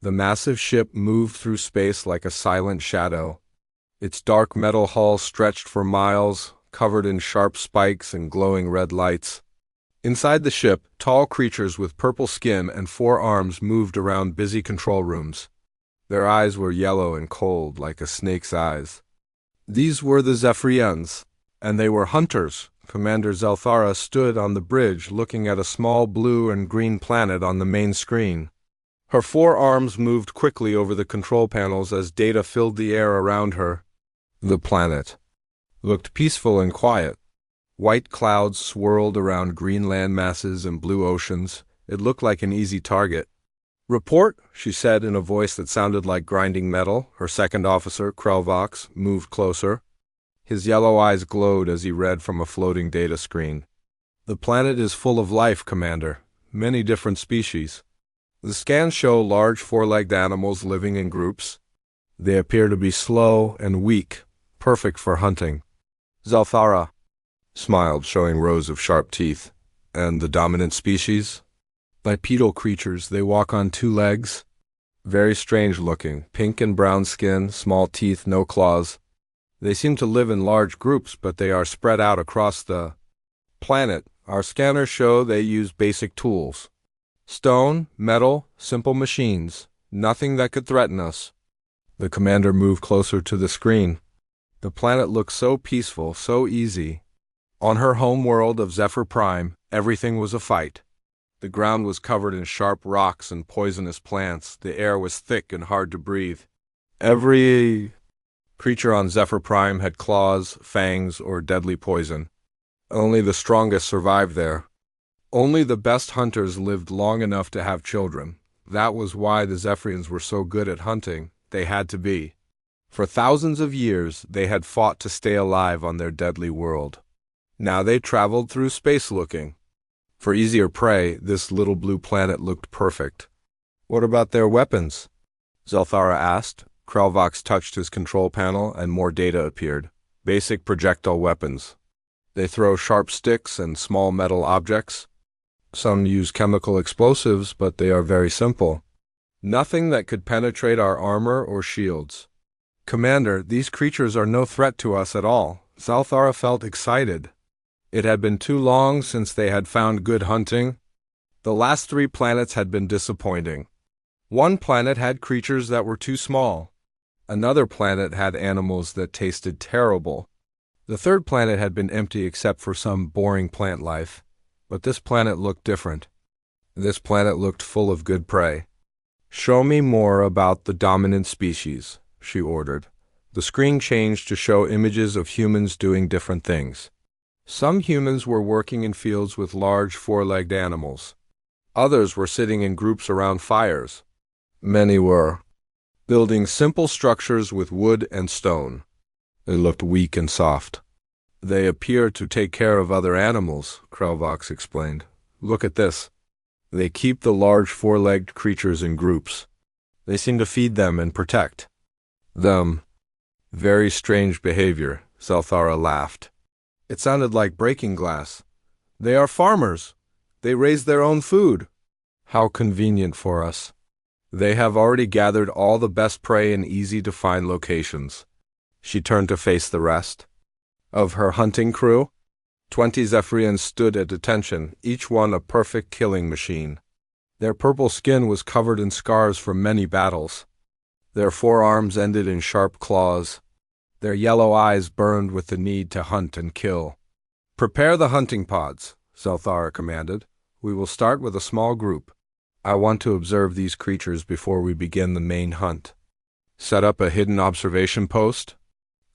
The massive ship moved through space like a silent shadow. Its dark metal hull stretched for miles, covered in sharp spikes and glowing red lights. Inside the ship, tall creatures with purple skin and 4 arms moved around busy control rooms. Their eyes were yellow and cold, like a snake's eyes. These were the Zephyrians, and they were hunters. Commander Zelthara stood on the bridge looking at a small blue and green planet on the main screen. Her 4 arms moved quickly over the control panels as data filled the air around her. The planet looked peaceful and quiet. White clouds swirled around green land masses and blue oceans. It looked like an easy target. "Report," she said in a voice that sounded like grinding metal. Her second officer, Krelvox, moved closer. His yellow eyes glowed as he read from a floating data screen. "The planet is full of life, Commander. Many different species. The scans show large 4-legged animals living in groups. They appear to be slow and weak, perfect for hunting." Zelthara smiled, showing rows of sharp teeth. "And the dominant species?" "Bipedal creatures. They walk on 2 legs. Very strange looking. Pink and brown skin, small teeth, no claws. They seem to live in large groups, but they are spread out across the planet. Our scanners show they use basic tools. Stone, metal, simple machines. Nothing that could threaten us." The commander moved closer to the screen. The planet looked so peaceful, so easy. On her home world of Zephyr Prime, everything was a fight. The ground was covered in sharp rocks and poisonous plants. The air was thick and hard to breathe. Every creature on Zephyr Prime had claws, fangs, or deadly poison. Only the strongest survived there. Only the best hunters lived long enough to have children. That was why the Zephyrians were so good at hunting. They had to be. For thousands of years, they had fought to stay alive on their deadly world. Now they traveled through space looking for easier prey. This little blue planet looked perfect. "What about their weapons?" Zelthara asked. Krelvox touched his control panel and more data appeared. Basic projectile weapons. They throw sharp sticks and small metal objects. Some use chemical explosives, but they are very simple. Nothing that could penetrate our armor or shields. "Commander, these creatures are no threat to us at all." Zelthara felt excited. It had been too long since they had found good hunting. The last 3 planets had been disappointing. One planet had creatures that were too small. Another planet had animals that tasted terrible. The 3rd planet had been empty except for some boring plant life. But this planet looked different. This planet looked full of good prey. "Show me more about the dominant species," she ordered. The screen changed to show images of humans doing different things. Some humans were working in fields with large 4-legged animals. Others were sitting in groups around fires. Many were building simple structures with wood and stone. They looked weak and soft. "They appear to take care of other animals," Krelvox explained. "Look at this. They keep the large 4-legged creatures in groups. They seem to feed them and protect them." "Very strange behavior," Zelthara laughed. It sounded like breaking glass. "They are farmers. They raise their own food." "How convenient for us. They have already gathered all the best prey in easy-to-find locations." She turned to face the rest of her hunting crew. 20 Zephyrians stood at attention, each one a perfect killing machine. Their purple skin was covered in scars from many battles. Their 4 arms ended in sharp claws. Their yellow eyes burned with the need to hunt and kill. "Prepare the hunting pods," Zelthara commanded. "We will start with a small group. I want to observe these creatures before we begin the main hunt. Set up a hidden observation post.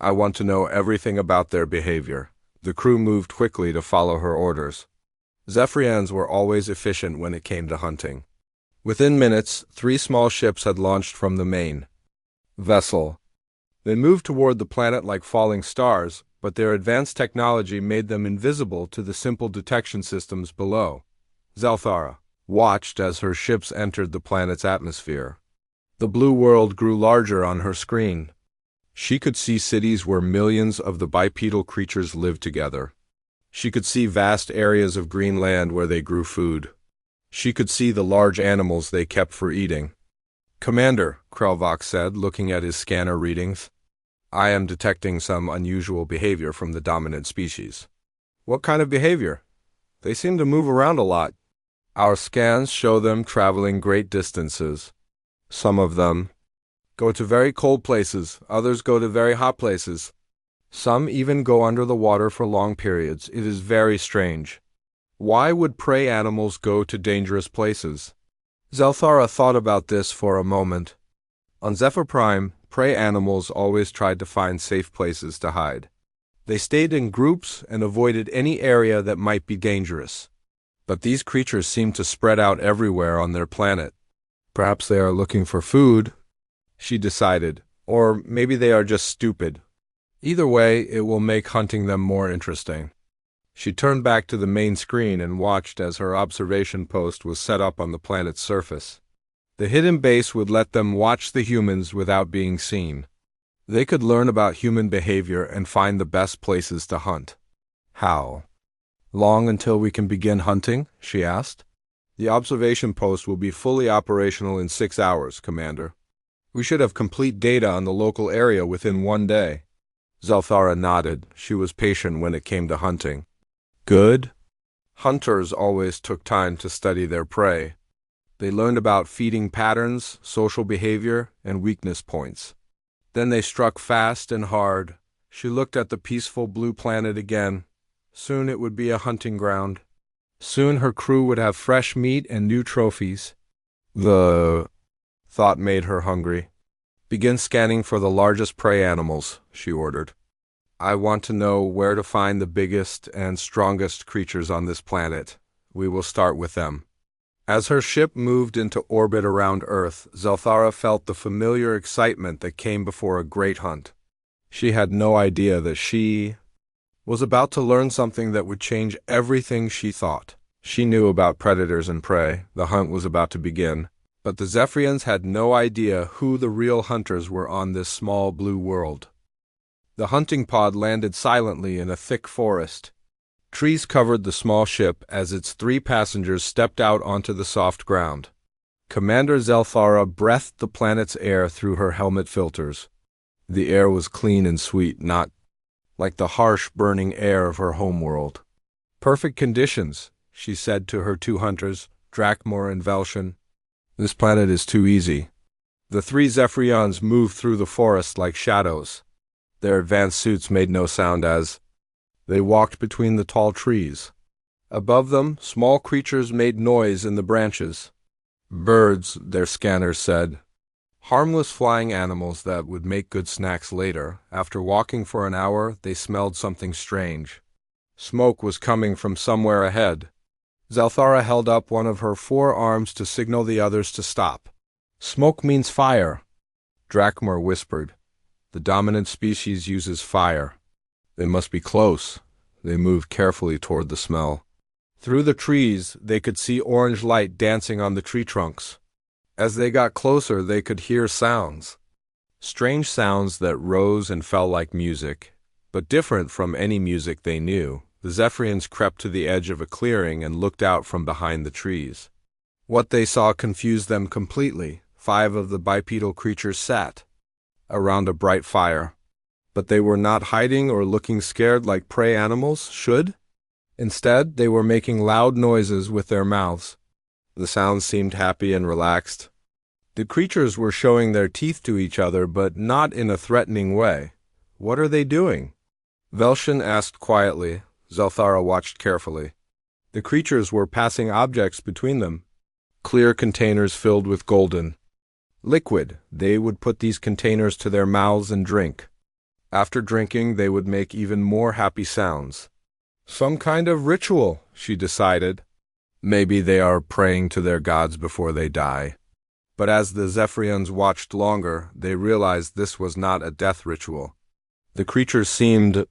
I want to know everything about their behavior." The crew moved quickly to follow her orders. Zephyrians were always efficient when it came to hunting. Within minutes, 3 small ships had launched from the main vessel. They moved toward the planet like falling stars, but their advanced technology made them invisible to the simple detection systems below. Zelthara watched as her ships entered the planet's atmosphere. The blue world grew larger on her screen. She could see cities where millions of the bipedal creatures lived together. She could see vast areas of green land where they grew food. She could see the large animals they kept for eating. Commander, Krelvok said, looking at his scanner readings. I am detecting some unusual behavior from the dominant species. What kind of behavior? They seem to move around a lot. Our scans show them traveling great distances. Some of them go to very cold places, others go to very hot places. Some even go under the water for long periods. It is very strange. Why would prey animals go to dangerous places? Zelthara thought about this for a moment. On Zephyr Prime, prey animals always tried to find safe places to hide. They stayed in groups and avoided any area that might be dangerous. But these creatures seem to spread out everywhere on their planet. Perhaps they are looking for food, she decided, or maybe they are just stupid. Either way, it will make hunting them more interesting. She turned back to the main screen and watched as her observation post was set up on the planet's surface. The hidden base would let them watch the humans without being seen. They could learn about human behavior and find the best places to hunt. How? Long until we can begin hunting? She asked. The observation post will be fully operational in 6 hours, Commander. We should have complete data on the local area within 1 day. Zelthara nodded. She was patient when it came to hunting. Good. Hunters always took time to study their prey. They learned about feeding patterns, social behavior, and weakness points. Then they struck fast and hard. She looked at the peaceful blue planet again. Soon it would be a hunting ground. Soon her crew would have fresh meat and new trophies. The thought made her hungry. Begin scanning for the largest prey animals, she ordered. I want to know where to find the biggest and strongest creatures on this planet. We will start with them. As her ship moved into orbit around Earth, Zelthara felt the familiar excitement that came before a great hunt. She had no idea that she was about to learn something that would change everything she thought. She knew about predators and prey. The hunt was about to begin. But the Zephyrians had no idea who the real hunters were on this small blue world. The hunting pod landed silently in a thick forest. Trees covered the small ship as its 3 passengers stepped out onto the soft ground. Commander Zelthara breathed the planet's air through her helmet filters. The air was clean and sweet, not like the harsh, burning air of her homeworld. Perfect conditions, she said to her 2 hunters, Drakmor and Velshin. This planet is too easy. The 3 Zephyrians moved through the forest like shadows. Their advanced suits made no sound as they walked between the tall trees. Above them, small creatures made noise in the branches. Birds, their scanners said. Harmless flying animals that would make good snacks later. After walking for an hour, they smelled something strange. Smoke was coming from somewhere ahead. Zelthara held up one of her 4 arms to signal the others to stop. Smoke means fire, Drakmor whispered. The dominant species uses fire. They must be close. They moved carefully toward the smell. Through the trees, they could see orange light dancing on the tree trunks. As they got closer, they could hear sounds. Strange sounds that rose and fell like music, but different from any music they knew. The Zephyrians crept to the edge of a clearing and looked out from behind the trees. What they saw confused them completely. 5 of the bipedal creatures sat around a bright fire. But they were not hiding or looking scared like prey animals should. Instead, they were making loud noises with their mouths. The sounds seemed happy and relaxed. The creatures were showing their teeth to each other, but not in a threatening way. What are they doing? Velshin asked quietly. Zelthara watched carefully. The creatures were passing objects between them. Clear containers filled with golden liquid. They would put these containers to their mouths and drink. After drinking, they would make even more happy sounds. Some kind of ritual, she decided. Maybe they are praying to their gods before they die. But as the Zephyrians watched longer, they realized this was not a death ritual. The creatures seemed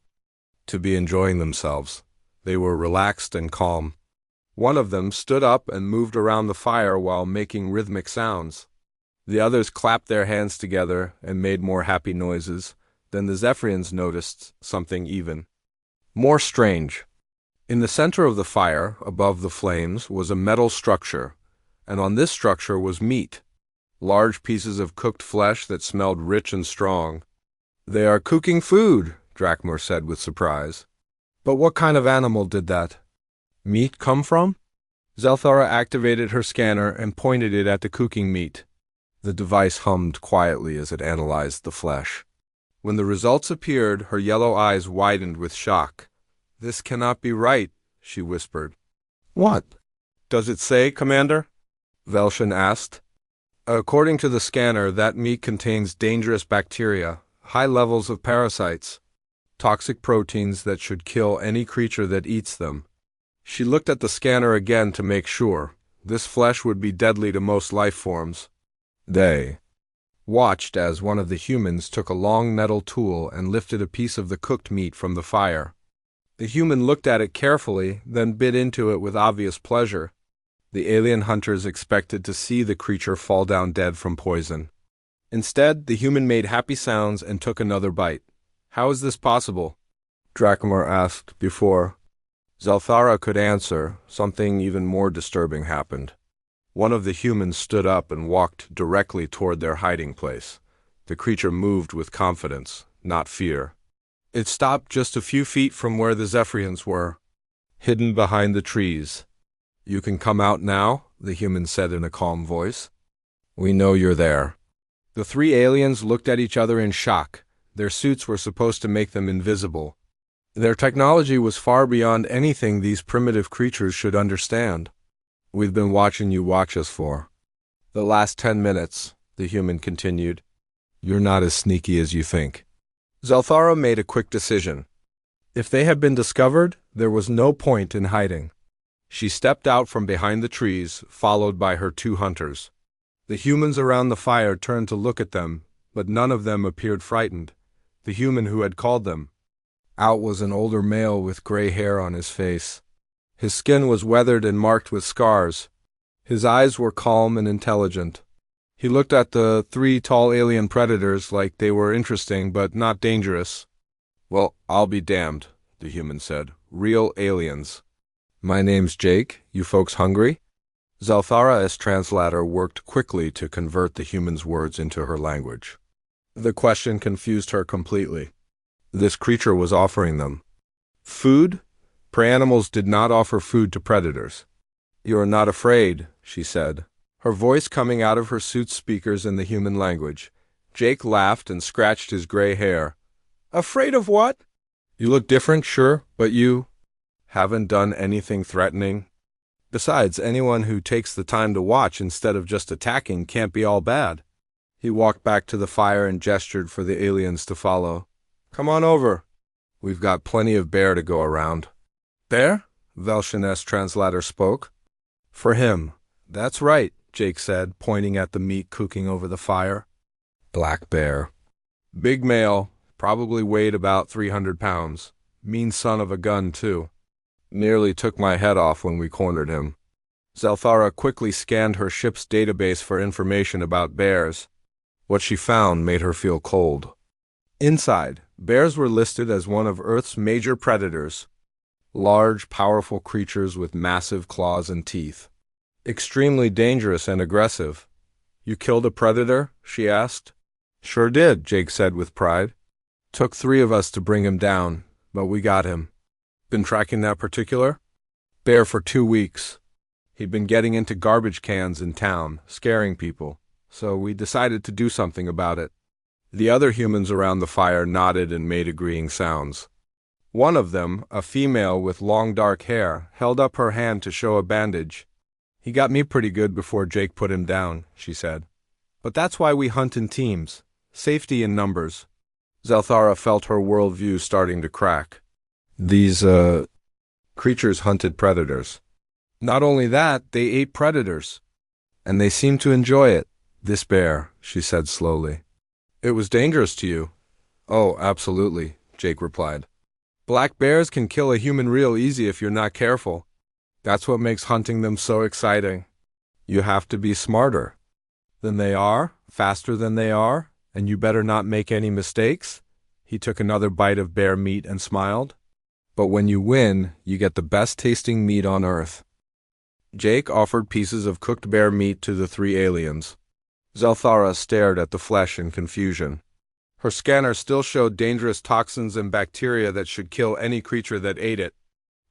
to be enjoying themselves. They were relaxed and calm. One of them stood up and moved around the fire while making rhythmic sounds. The others clapped their hands together and made more happy noises. Then the Zephyrians noticed something even more strange. In the center of the fire, above the flames, was a metal structure, and on this structure was meat. large pieces of cooked flesh that smelled rich and strong. They are cooking food, Drakmor said with surprise. But what kind of animal did that meat come from? Zelthara activated her scanner and pointed it at the cooking meat. The device hummed quietly as it analyzed the flesh. When the results appeared, her yellow eyes widened with shock. "This cannot be right," she whispered. "What does it say, Commander?" Velshin asked. "According to the scanner, that meat contains dangerous bacteria, high levels of parasites, toxic proteins that should kill any creature that eats them." She looked at the scanner again to make sure. This flesh would be deadly to most life forms. They watched as one of the humans took a long metal tool and lifted a piece of the cooked meat from the fire. The human looked at it carefully, then bit into it with obvious pleasure. The alien hunters expected to see the creature fall down dead from poison. Instead, the human made happy sounds and took another bite. "How is this possible?" Drakmor asked before Zelthara could answer. Something even more disturbing happened. One of the humans stood up and walked directly toward their hiding place. The creature moved with confidence, not fear. It stopped just a few feet from where the Zephyrians were, hidden behind the trees. "You can come out now," the human said in a calm voice. "We know you're there." The three aliens looked at each other in shock. Their suits were supposed to make them invisible. Their technology was far beyond anything these primitive creatures should understand. "We've been watching you watch us for the last 10 minutes, the human continued. "You're not as sneaky as you think." Zelthara made a quick decision. If they had been discovered, there was no point in hiding. She stepped out from behind the trees, followed by her two hunters. The humans around the fire turned to look at them, but none of them appeared frightened. The human who had called them out was an older male with gray hair on his face. His skin was weathered and marked with scars. His eyes were calm and intelligent. He looked at the three tall alien predators like they were interesting but not dangerous. "Well, I'll be damned," the human said. "Real aliens." "My name's Jake. You folks hungry?" Zelthara as translator worked quickly to convert the human's words into her language. The question confused her completely. This creature was offering them food? Prey animals did not offer food to predators. "You are not afraid," she said, her voice coming out of her suit's speakers in the human language. Jake laughed and scratched his gray hair. "Afraid of what?" "You look different, sure, but you haven't done anything threatening. Besides, anyone who takes the time to watch instead of just attacking can't be all bad." He walked back to the fire and gestured for the aliens to follow. "Come on over. We've got plenty of bear to go around." "Bear?" Velshin's translator spoke. "For him." "That's right," Jake said, pointing at the meat cooking over the fire. "Black bear. Big male, probably weighed about 300 pounds. Mean son of a gun, too. Nearly took my head off when we cornered him." Zelthara quickly scanned her ship's database for information about bears. What she found made her feel cold. Inside, bears were listed as one of Earth's major predators. Large, powerful creatures with massive claws and teeth. Extremely dangerous and aggressive. "You killed a predator?" she asked. "Sure did," Jake said with pride. "Took 3 of us to bring him down, but we got him." "Been tracking that particular bear for 2 weeks. He'd been getting into garbage cans in town, scaring people, so we decided to do something about it." The other humans around the fire nodded and made agreeing sounds. One of them, a female with long dark hair, held up her hand to show a bandage. "He got me pretty good before Jake put him down," she said. "But that's why we hunt in teams. Safety in numbers." Zelthara felt her worldview starting to crack. These, creatures hunted predators. Not only that, they ate predators. And they seemed to enjoy it. "This bear," she said slowly. "It was dangerous to you?" "Oh, absolutely," Jake replied. "Black bears can kill a human real easy if you're not careful. That's what makes hunting them so exciting. You have to be smarter than they are, faster than they are, and you better not make any mistakes." He took another bite of bear meat and smiled. "But when you win, you get the best tasting meat on Earth." Jake offered pieces of cooked bear meat to the 3 aliens. Zelthara stared at the flesh in confusion. Her scanner still showed dangerous toxins and bacteria that should kill any creature that ate it.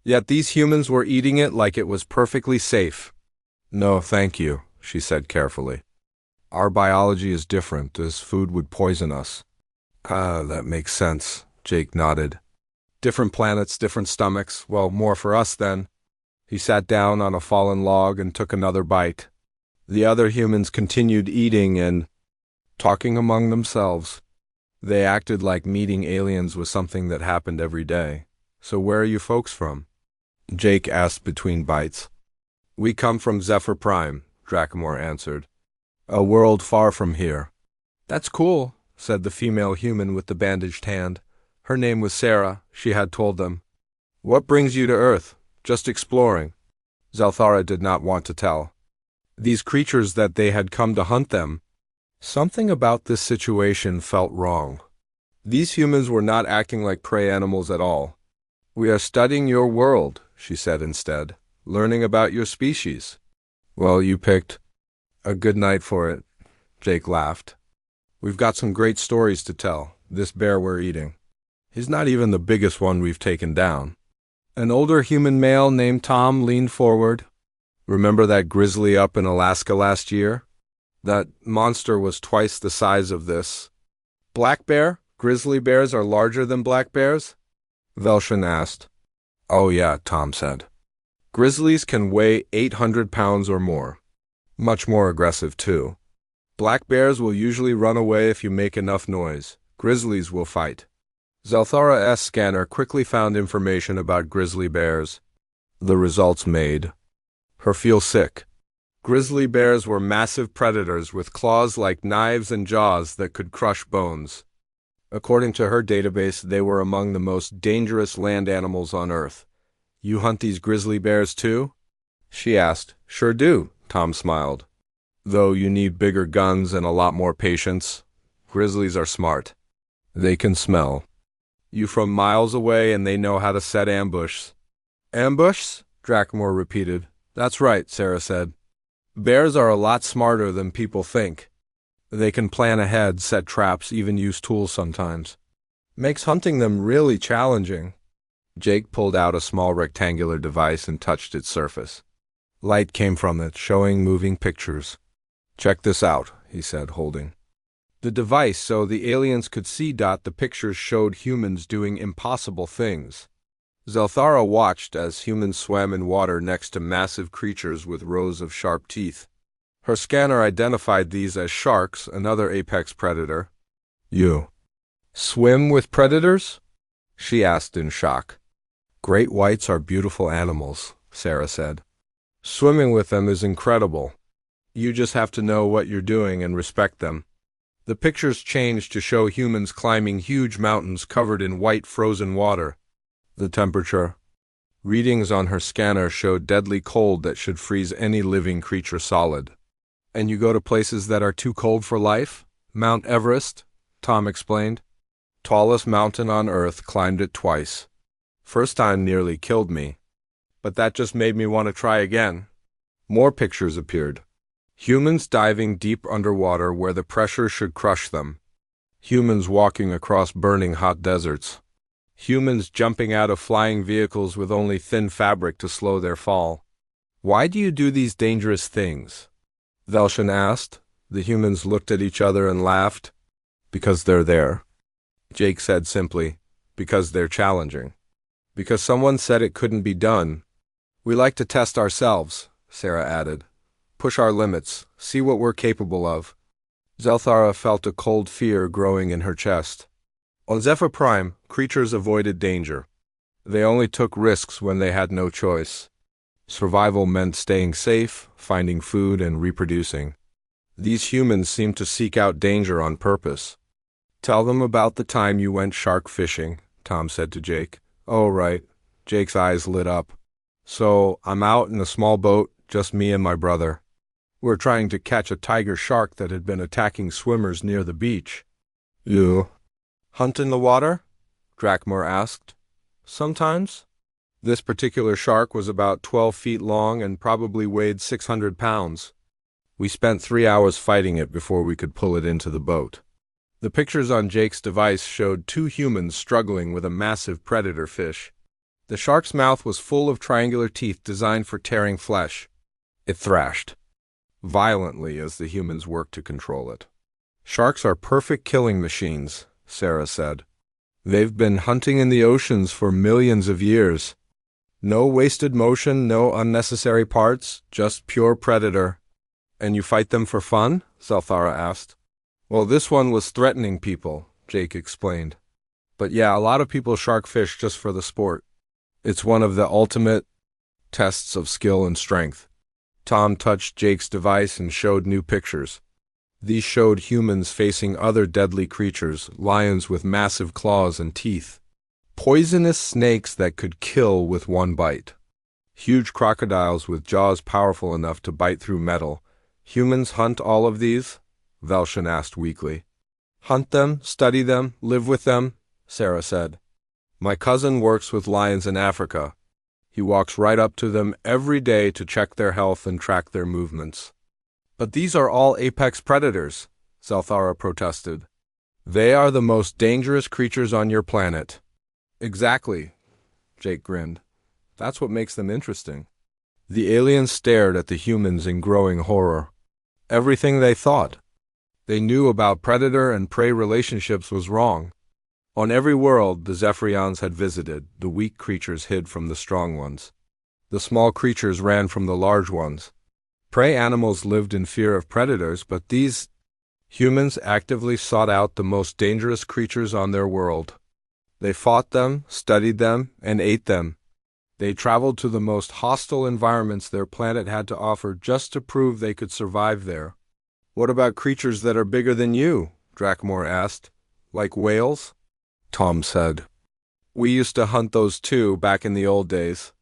Yet these humans were eating it like it was perfectly safe. "No, thank you," she said carefully. "Our biology is different. This food would poison us." "Ah, that makes sense," Jake nodded. "Different planets, different stomachs. Well, more for us then." He sat down on a fallen log and took another bite. The other humans continued eating and talking among themselves. They acted like meeting aliens was something that happened every day. "So where are you folks from?" Jake asked between bites. "We come from Zephyr Prime," Drakmor answered. "A world far from here." "That's cool," said the female human with the bandaged hand. Her name was Sarah, she had told them. "What brings you to Earth?" "Just exploring." Zelthara did not want to tell. These creatures that they had come to hunt them. Something about this situation felt wrong. These humans were not acting like prey animals at all. "We are studying your world," she said instead, "learning about your species." "Well, you picked a good night for it," Jake laughed. "We've got some great stories to tell, this bear we're eating. He's not even the biggest one we've taken down." An older human male named Tom leaned forward. "Remember that grizzly up in Alaska last year? That monster was twice the size of this." "Black bear? Grizzly bears are larger than black bears?" Velshin asked. "Oh yeah," Tom said. "Grizzlies can weigh 800 pounds or more. Much more aggressive, too. Black bears will usually run away if you make enough noise. Grizzlies will fight." Zelthara's scanner quickly found information about grizzly bears. The results made her feel sick. Grizzly bears were massive predators with claws like knives and jaws that could crush bones. According to her database, they were among the most dangerous land animals on Earth. "You hunt these grizzly bears too?" she asked. "Sure do," Tom smiled. "Though you need bigger guns and a lot more patience. Grizzlies are smart. They can smell you from miles away and they know how to set ambush." "Ambush?" Drakmor repeated. "That's right," Sarah said. "Bears are a lot smarter than people think. They can plan ahead, set traps, even use tools sometimes. Makes hunting them really challenging." Jake pulled out a small rectangular device and touched its surface. Light came from it, showing moving pictures. "Check this out," he said, holding the device so the aliens could see. The pictures showed humans doing impossible things. Zelthara watched as humans swam in water next to massive creatures with rows of sharp teeth. Her scanner identified these as sharks, another apex predator. "You swim with predators?" she asked in shock. "Great whites are beautiful animals," Sarah said. "Swimming with them is incredible. You just have to know what you're doing and respect them." The pictures changed to show humans climbing huge mountains covered in white frozen water. The temperature readings on her scanner showed deadly cold that should freeze any living creature solid. "And you go to places that are too cold for life?" "Mount Everest," Tom explained. "Tallest mountain on Earth, climbed it twice. First time nearly killed me. But that just made me want to try again." More pictures appeared. Humans diving deep underwater where the pressure should crush them. Humans walking across burning hot deserts. Humans jumping out of flying vehicles with only thin fabric to slow their fall. "Why do you do these dangerous things?" Velshin asked. The humans looked at each other and laughed. "Because they're there," Jake said simply. "Because they're challenging. Because someone said it couldn't be done. We like to test ourselves," Sarah added. "Push our limits, see what we're capable of." Zelthara felt a cold fear growing in her chest. On Zephyr Prime, creatures avoided danger. They only took risks when they had no choice. Survival meant staying safe, finding food, and reproducing. These humans seemed to seek out danger on purpose. "Tell them about the time you went shark fishing," Tom said to Jake. "Oh, right." Jake's eyes lit up. "So, I'm out in a small boat, just me and my brother. We're trying to catch a tiger shark that had been attacking swimmers near the beach." "You hunt in the water?" Drakmor asked. "Sometimes." This particular shark was about 12 feet long and probably weighed 600 pounds. We spent 3 hours fighting it before we could pull it into the boat. The pictures on Jake's device showed two humans struggling with a massive predator fish. The shark's mouth was full of triangular teeth designed for tearing flesh. It thrashed violently as the humans worked to control it. Sharks are perfect killing machines, Sarah said. They've been hunting in the oceans for millions of years. No wasted motion, no unnecessary parts, just pure predator. And you fight them for fun? Zelthara asked. Well, this one was threatening people, Jake explained. But yeah, a lot of people shark fish just for the sport. It's one of the ultimate tests of skill and strength. Tom touched Jake's device and showed new pictures. These showed humans facing other deadly creatures, lions with massive claws and teeth, poisonous snakes that could kill with one bite, huge crocodiles with jaws powerful enough to bite through metal. Humans hunt all of these? Velshin asked weakly. Hunt them, study them, live with them, Sarah said. My cousin works with lions in Africa. He walks right up to them every day to check their health and track their movements. But these are all apex predators, Zelthara protested. They are the most dangerous creatures on your planet. Exactly, Jake grinned. That's what makes them interesting. The aliens stared at the humans in growing horror. Everything they thought they knew about predator and prey relationships was wrong. On every world the Zephyrians had visited, the weak creatures hid from the strong ones. The small creatures ran from the large ones. Prey animals lived in fear of predators, but these humans actively sought out the most dangerous creatures on their world. They fought them, studied them, and ate them. They traveled to the most hostile environments their planet had to offer just to prove they could survive there. What about creatures that are bigger than you? Drakmor asked. Like whales? Tom said. We used to hunt those too back in the old days.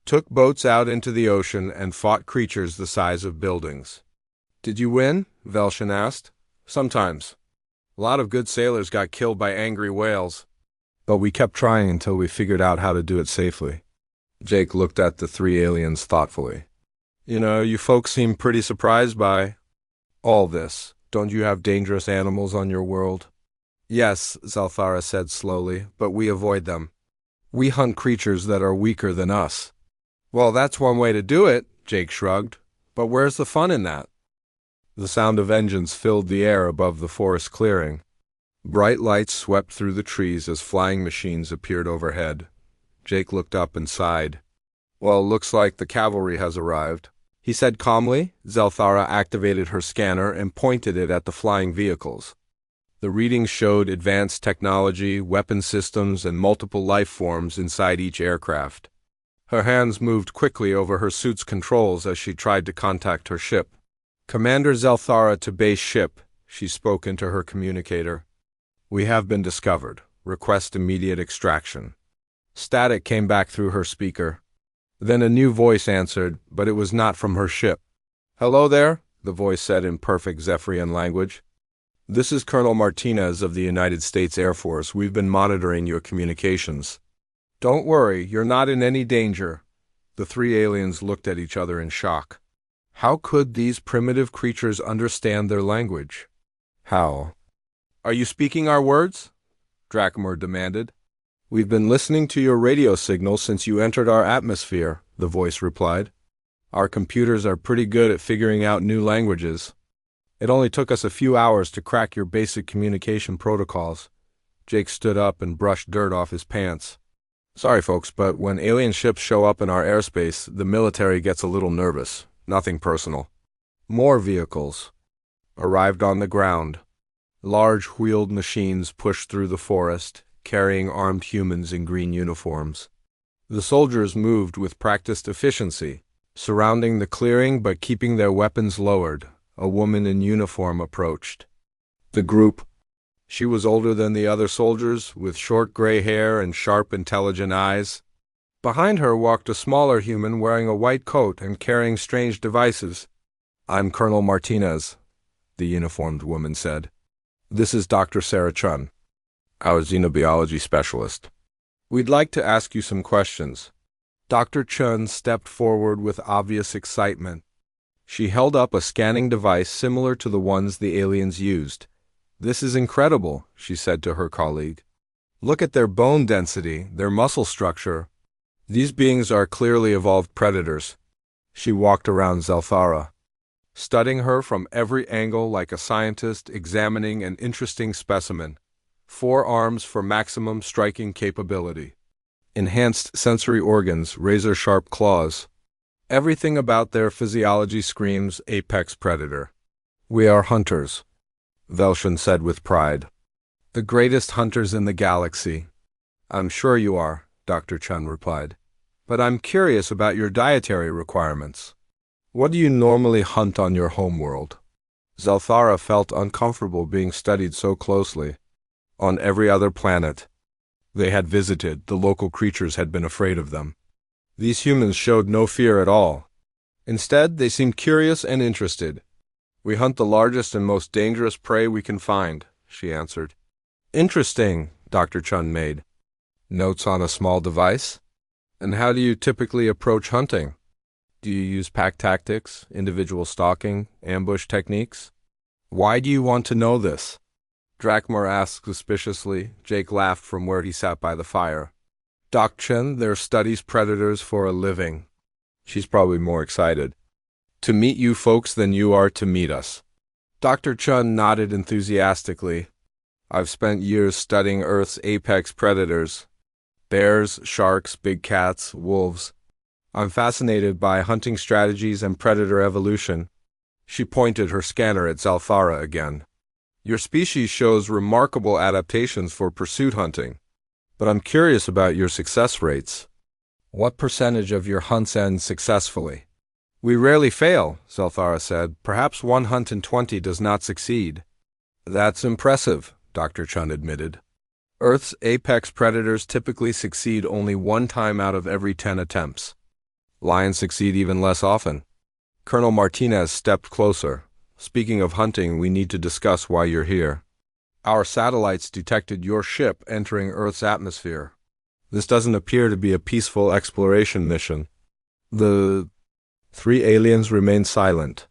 Took boats out into the ocean and fought creatures the size of buildings. Did you win? Velshin asked. Sometimes. A lot of good sailors got killed by angry whales. But we kept trying until we figured out how to do it safely. Jake looked at the three aliens thoughtfully. You folks seem pretty surprised by all this. Don't you have dangerous animals on your world? Yes, Zelthara said slowly, but we avoid them. We hunt creatures that are weaker than us. Well, that's one way to do it, Jake shrugged. But where's the fun in that? The sound of engines filled the air above the forest clearing. Bright lights swept through the trees as flying machines appeared overhead. Jake looked up and sighed. Well, looks like the cavalry has arrived, he said calmly. Zelthara activated her scanner and pointed it at the flying vehicles. The readings showed advanced technology, weapon systems, and multiple life forms inside each aircraft. Her hands moved quickly over her suit's controls as she tried to contact her ship. Commander Zelthara to base ship, she spoke into her communicator. We have been discovered. Request immediate extraction. Static came back through her speaker. Then a new voice answered, but it was not from her ship. Hello there, the voice said in perfect Zephyrian language. This is Colonel Martinez of the United States Air Force. We've been monitoring your communications. Don't worry, you're not in any danger. The three aliens looked at each other in shock. How could these primitive creatures understand their language? How? Are you speaking our words? Drakmor demanded. We've been listening to your radio signal since you entered our atmosphere, the voice replied. Our computers are pretty good at figuring out new languages. It only took us a few hours to crack your basic communication protocols. Jake stood up and brushed dirt off his pants. Sorry, folks, but when alien ships show up in our airspace, the military gets a little nervous. Nothing personal. More vehicles arrived on the ground. Large wheeled machines pushed through the forest, carrying armed humans in green uniforms. The soldiers moved with practiced efficiency, surrounding the clearing but keeping their weapons lowered. A woman in uniform approached the group. She was older than the other soldiers, with short gray hair and sharp, intelligent eyes. Behind her walked a smaller human wearing a white coat and carrying strange devices. I'm Colonel Martinez, the uniformed woman said. This is Dr. Sarah Chun, our xenobiology specialist. We'd like to ask you some questions. Dr. Chun stepped forward with obvious excitement. She held up a scanning device similar to the ones the aliens used. "This is incredible," she said to her colleague. "Look at their bone density, their muscle structure. These beings are clearly evolved predators." She walked around Zelthara, studying her from every angle like a scientist examining an interesting specimen. 4 arms for maximum striking capability. Enhanced sensory organs, razor-sharp claws. Everything about their physiology screams apex predator. "We are hunters," Velshan said with pride. "The greatest hunters in the galaxy." "I'm sure you are," Dr. Chun replied. "But I'm curious about your dietary requirements. What do you normally hunt on your homeworld?" Zelthara felt uncomfortable being studied so closely. On every other planet they had visited, the local creatures had been afraid of them. These humans showed no fear at all. Instead, they seemed curious and interested. "We hunt the largest and most dangerous prey we can find," she answered. "Interesting," Dr. Chun made notes on a small device. "And how do you typically approach hunting? Do you use pack tactics, individual stalking, ambush techniques?" "Why do you want to know this?" Drakmar asked suspiciously. Jake laughed from where he sat by the fire. "Doc Chen there studies predators for a living." She's probably more excited to meet you folks than you are to meet us. Dr. Chun nodded enthusiastically. "I've spent years studying Earth's apex predators. Bears, sharks, big cats, wolves. I'm fascinated by hunting strategies and predator evolution." She pointed her scanner at Zelthara again. "Your species shows remarkable adaptations for pursuit hunting. But I'm curious about your success rates. What percentage of your hunts end successfully?" "We rarely fail," Zelthara said. "Perhaps 1 hunt in 20 does not succeed." "That's impressive," Dr. Chun admitted. "Earth's apex predators typically succeed only 1 time out of every 10 attempts. Lions succeed even less often." Colonel Martinez stepped closer. "Speaking of hunting, we need to discuss why you're here. Our satellites detected your ship entering Earth's atmosphere. This doesn't appear to be a peaceful exploration mission." The 3 aliens remained silent.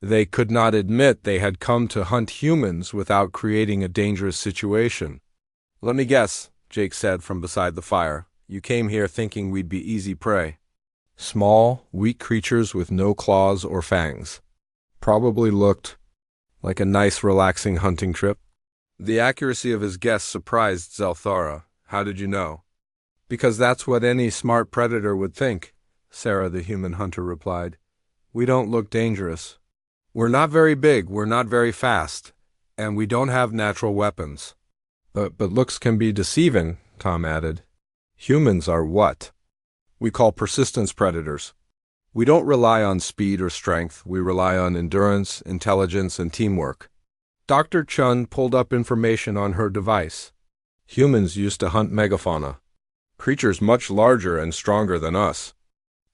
They could not admit they had come to hunt humans without creating a dangerous situation. "Let me guess," Jake said from beside the fire. "You came here thinking we'd be easy prey." Small, weak creatures with no claws or fangs. Probably looked like a nice, relaxing hunting trip. The accuracy of his guess surprised Zelthara. "How did you know?" "Because that's what any smart predator would think," Sarah the human hunter replied. "We don't look dangerous. We're not very big, we're not very fast, and we don't have natural weapons." But looks can be deceiving," Tom added. "Humans are what we call persistence predators. We don't rely on speed or strength, we rely on endurance, intelligence, and teamwork." Dr. Chun pulled up information on her device. "Humans used to hunt megafauna, creatures much larger and stronger than us.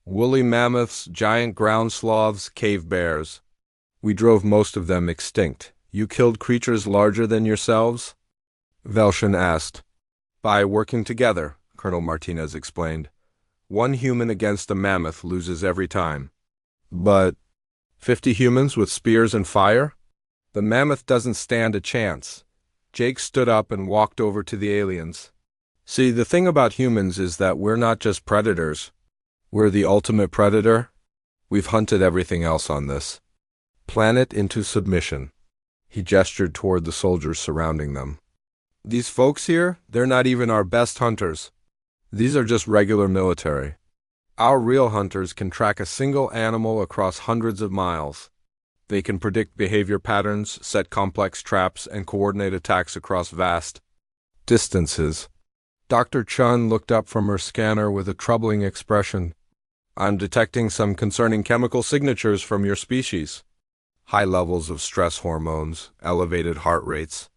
Woolly mammoths, giant ground sloths, cave bears. We drove most of them extinct. You killed creatures larger than yourselves?" Velshan asked. "By working together," Colonel Martinez explained. 1 human against a mammoth loses every time. "But 50 humans with spears and fire? The mammoth doesn't stand a chance." Jake stood up and walked over to the aliens. "See, the thing about humans is that we're not just predators. We're the ultimate predator. We've hunted everything else on this planet into submission." He gestured toward the soldiers surrounding them. "These folks here, they're not even our best hunters. These are just regular military. Our real hunters can track a single animal across hundreds of miles. They can predict behavior patterns, set complex traps, and coordinate attacks across vast distances." Dr. Chun looked up from her scanner with a troubling expression. "I'm detecting some concerning chemical signatures from your species. High levels of stress hormones, elevated heart rates.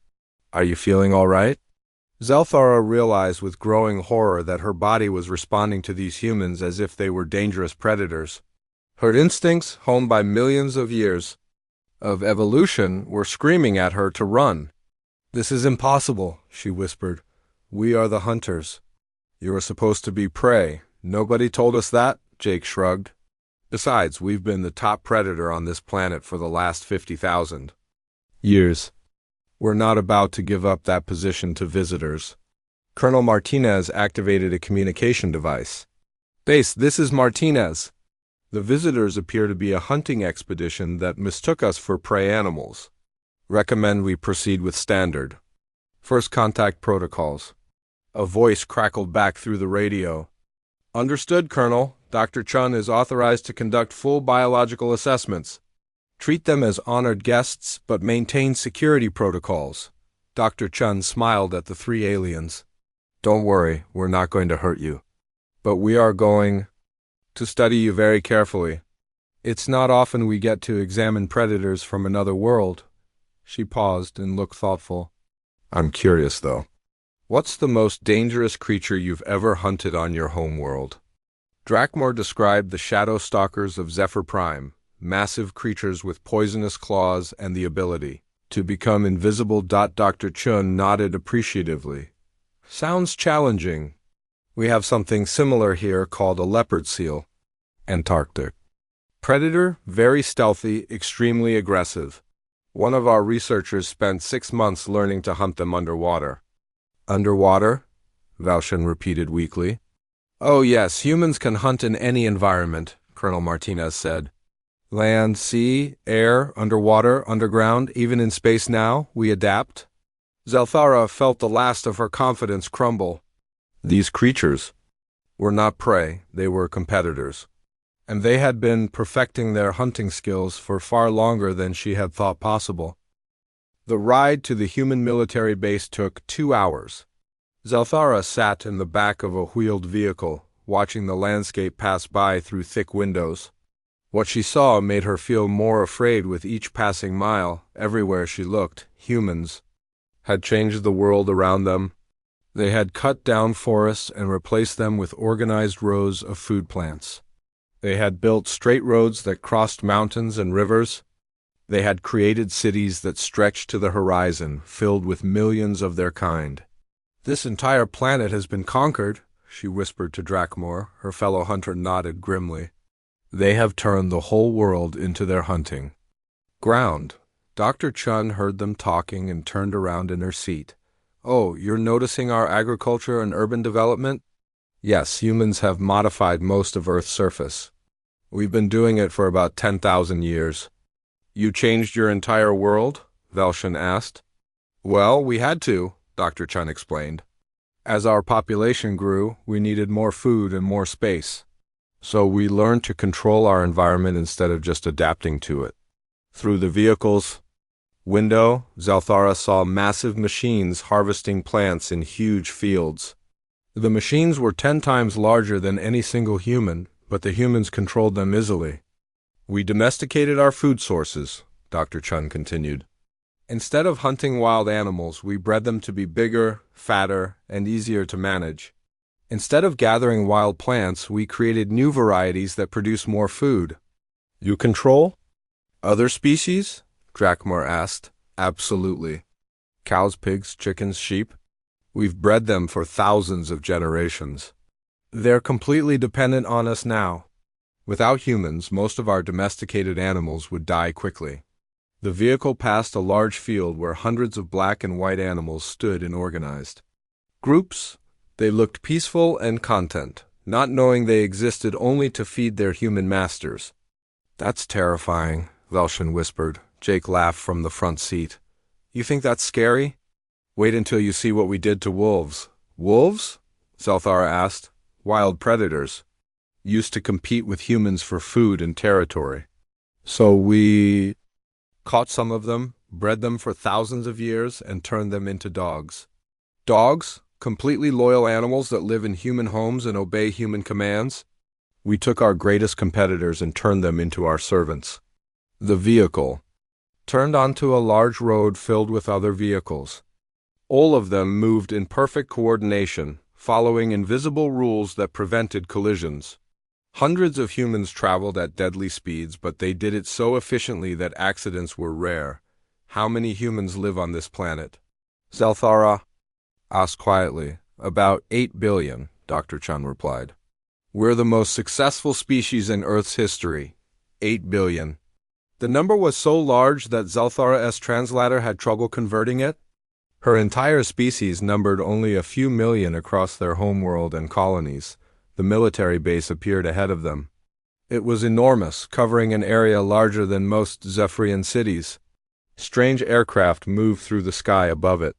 Are you feeling all right?" Zelthara realized with growing horror that her body was responding to these humans as if they were dangerous predators. Her instincts, honed by millions of years of evolution, were screaming at her to run. "This is impossible," she whispered. "We are the hunters. You are supposed to be prey. Nobody told us that," Jake shrugged. Besides, we've been the top predator on this planet for the last 50,000 years. We're not about to give up that position to visitors. Colonel Martinez activated a communication device. Base, this is Martinez. The visitors appear to be a hunting expedition that mistook us for prey animals. Recommend we proceed with standard first contact protocols. A voice crackled back through the radio. Understood, Colonel. Dr. Chun is authorized to conduct full biological assessments. Treat them as honored guests, but maintain security protocols. Dr. Chun smiled at the three aliens. Don't worry, we're not going to hurt you. But we are going to study you very carefully. It's not often we get to examine predators from another world. She paused and looked thoughtful. I'm curious, though. What's the most dangerous creature you've ever hunted on your home world? Drakmor described the shadow stalkers of Zephyr Prime, massive creatures with poisonous claws and the ability to become invisible. Dr. Chun nodded appreciatively. Sounds challenging. We have something similar here called a leopard seal. Antarctic. Predator, very stealthy, extremely aggressive. One of our researchers spent 6 months learning to hunt them underwater. Underwater? Valshan repeated weakly. Oh yes, humans can hunt in any environment, Colonel Martinez said. Land, sea, air, underwater, underground, even in space now, we adapt. Zelthara felt the last of her confidence crumble. These creatures were not prey, they were competitors. And they had been perfecting their hunting skills for far longer than she had thought possible. The ride to the human military base took 2 hours. Zelthara sat in the back of a wheeled vehicle, watching the landscape pass by through thick windows. What she saw made her feel more afraid with each passing mile. Everywhere she looked, humans had changed the world around them. They had cut down forests and replaced them with organized rows of food plants. They had built straight roads that crossed mountains and rivers. They had created cities that stretched to the horizon, filled with millions of their kind. This entire planet has been conquered, she whispered to Drakmor. Her fellow hunter nodded grimly. They have turned the whole world into their hunting ground. Dr. Chun heard them talking and turned around in her seat. Oh, you're noticing our agriculture and urban development? Yes, humans have modified most of Earth's surface. We've been doing it for about 10,000 years. You changed your entire world? Valshan asked. Well, we had to, Dr. Chun explained. As our population grew, we needed more food and more space. So we learned to control our environment instead of just adapting to it. Through the vehicle's window, Zelthara saw massive machines harvesting plants in huge fields. The machines were 10 times larger than any single human, but the humans controlled them easily. We domesticated our food sources, Dr. Chun continued. Instead of hunting wild animals, we bred them to be bigger, fatter, and easier to manage. Instead of gathering wild plants, we created new varieties that produce more food. You control other species? Drakmor asked. Absolutely. Cows, pigs, chickens, sheep. We've bred them for thousands of generations. They're completely dependent on us now. Without humans, most of our domesticated animals would die quickly. The vehicle passed a large field where hundreds of black and white animals stood in organized groups. They looked peaceful and content, not knowing they existed only to feed their human masters. That's terrifying, Valshan whispered. Jake laughed from the front seat. You think that's scary? Wait until you see what we did to wolves. Wolves? Zelthara asked. Wild predators. Used to compete with humans for food and territory. So we caught some of them, bred them for thousands of years, and turned them into dogs. Dogs? Completely loyal animals that live in human homes and obey human commands? We took our greatest competitors and turned them into our servants. The vehicle turned onto a large road filled with other vehicles. All of them moved in perfect coordination, following invisible rules that prevented collisions. Hundreds of humans traveled at deadly speeds, but they did it so efficiently that accidents were rare. How many humans live on this planet? Zelthara asked quietly. About 8 billion, Dr. Chun replied. We're the most successful species in Earth's history. 8 billion. The number was so large that Zelthara's translator had trouble converting it. Her entire species numbered only a few million across their homeworld and colonies. The military base appeared ahead of them. It was enormous, covering an area larger than most Zephyrian cities. Strange aircraft moved through the sky above it.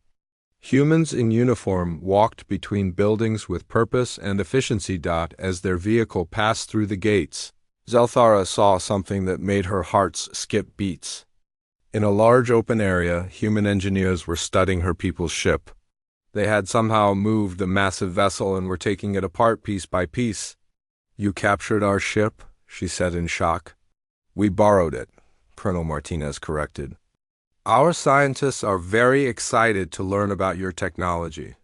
Humans in uniform walked between buildings with purpose and efficiency. As their vehicle passed through the gates, Zelthara saw something that made her hearts skip beats. In a large open area, human engineers were studying her people's ship. They had somehow moved a massive vessel and were taking it apart piece by piece. "You captured our ship?" she said in shock. "We borrowed it," Colonel Martinez corrected. "Our scientists are very excited to learn about your technology.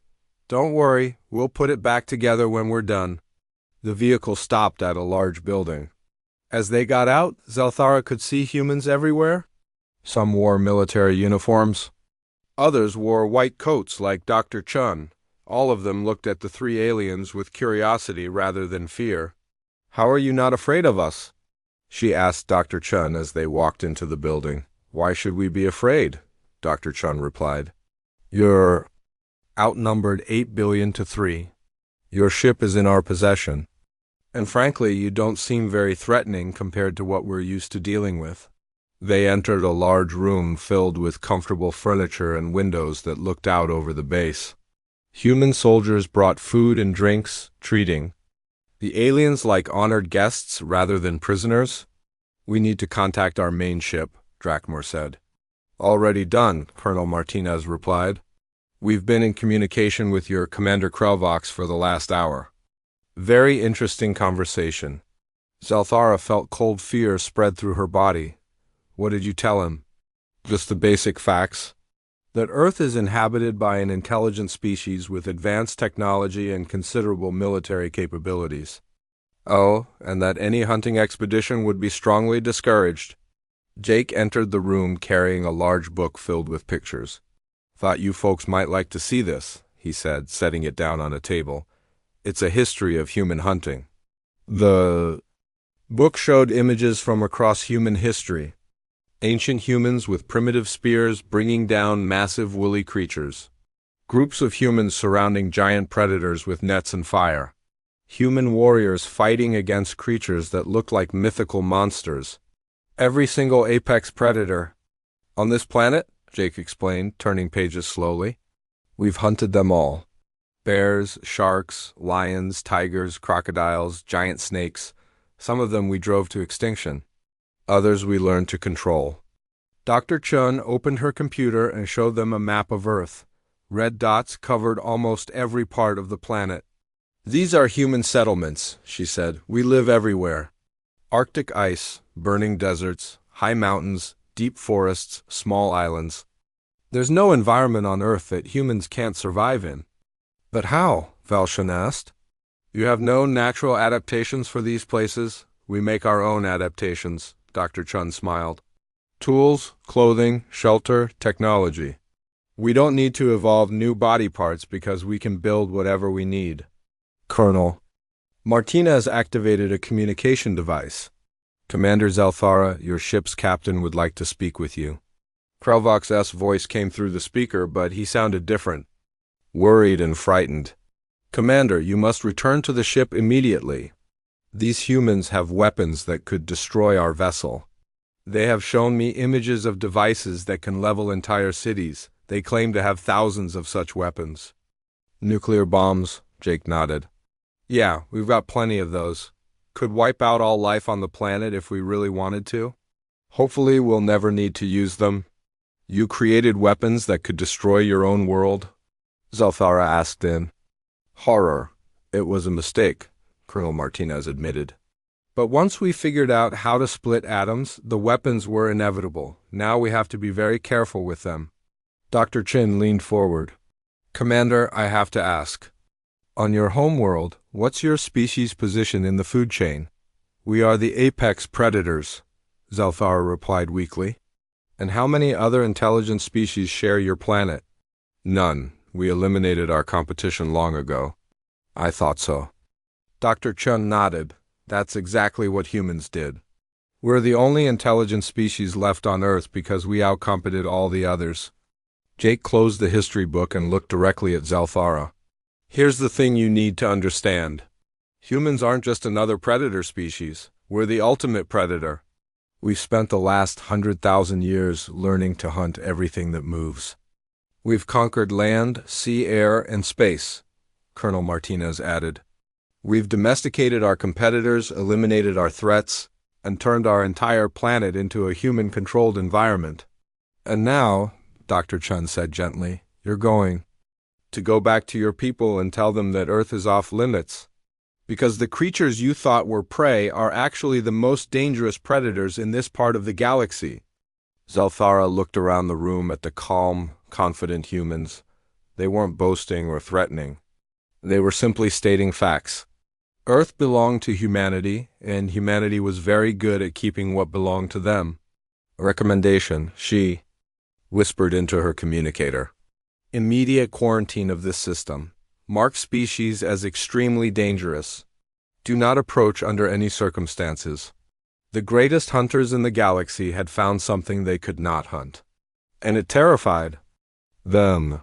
Don't worry, we'll put it back together when we're done." The vehicle stopped at a large building. As they got out, Zelthara could see humans everywhere. Some wore military uniforms. Others wore white coats like Dr. Chun. All of them looked at the three aliens with curiosity rather than fear. "How are you not afraid of us?" she asked Dr. Chun as they walked into the building. "Why should we be afraid?" Dr. Chun replied. "You're outnumbered 8 billion to 3. Your ship is in our possession. And frankly, you don't seem very threatening compared to what we're used to dealing with." They entered a large room filled with comfortable furniture and windows that looked out over the base. Human soldiers brought food and drinks, treating the aliens like honored guests rather than prisoners. "We need to contact our main ship," Drakmor said. "Already done," Colonel Martinez replied. "We've been in communication with your Commander Krelvox for the last hour." Very interesting conversation. Zelthara felt cold fear spread through her body. "What did you tell him?" "Just the basic facts. That Earth is inhabited by an intelligent species with advanced technology and considerable military capabilities. Oh, and that any hunting expedition would be strongly discouraged." Jake entered the room carrying a large book filled with pictures. "Thought you folks might like to see this," he said, setting it down on a table. "It's a history of human hunting." The book showed images from across human history. Ancient humans with primitive spears bringing down massive woolly creatures. Groups of humans surrounding giant predators with nets and fire. Human warriors fighting against creatures that looked like mythical monsters. Every single apex predator on this planet, Jake explained, turning pages slowly. "We've hunted them all. Bears, sharks, lions, tigers, crocodiles, giant snakes. Some of them we drove to extinction. Others we learned to control." Dr. Chun opened her computer and showed them a map of Earth. Red dots covered almost every part of the planet. "These are human settlements," she said. "We live everywhere. Arctic ice, burning deserts, high mountains, deep forests, small islands. There's no environment on Earth that humans can't survive in." "But how?" Valshan asked. "You have no natural adaptations for these places. We make our own adaptations," Dr. Chun smiled. "Tools, clothing, shelter, technology. We don't need to evolve new body parts because we can build whatever we need." "Colonel." Martinez activated a communication device. "Commander Zelthara, your ship's captain would like to speak with you." Krelvox's voice came through the speaker, but he sounded different. Worried and frightened. "Commander, you must return to the ship immediately. These humans have weapons that could destroy our vessel. They have shown me images of devices that can level entire cities. They claim to have thousands of such weapons." "Nuclear bombs," Jake nodded. "Yeah, we've got plenty of those. Could wipe out all life on the planet if we really wanted to. Hopefully we'll never need to use them." "You created weapons that could destroy your own world?" Zelthara asked in horror. "It was a mistake," Colonel Martinez admitted. "But once we figured out how to split atoms, the weapons were inevitable. Now we have to be very careful with them." Dr. Chin leaned forward. "Commander, I have to ask. On your home world, what's your species' position in the food chain?" "We are the apex predators," Zelthara replied weakly. "And how many other intelligent species share your planet?" "None. We eliminated our competition long ago." "I thought so." Dr. Chun nodded. That's exactly what humans did. We're the only intelligent species left on Earth because we outcompeted all the others. Jake closed the history book and looked directly at Zelthara. Here's the thing you need to understand. Humans aren't just another predator species. We're the ultimate predator. We've spent the last 100,000 years learning to hunt everything that moves. We've conquered land, sea, air, and space, Colonel Martinez added. We've domesticated our competitors, eliminated our threats, and turned our entire planet into a human-controlled environment. And now, Dr. Chun said gently, you're going to go back to your people and tell them that Earth is off limits. Because the creatures you thought were prey are actually the most dangerous predators in this part of the galaxy. Zelthara looked around the room at the calm, confident humans. They weren't boasting or threatening. They were simply stating facts. Earth belonged to humanity, and humanity was very good at keeping what belonged to them. A recommendation, she whispered into her communicator. Immediate quarantine of this system. Mark species as extremely dangerous. Do not approach under any circumstances. The greatest hunters in the galaxy had found something they could not hunt. And it terrified them.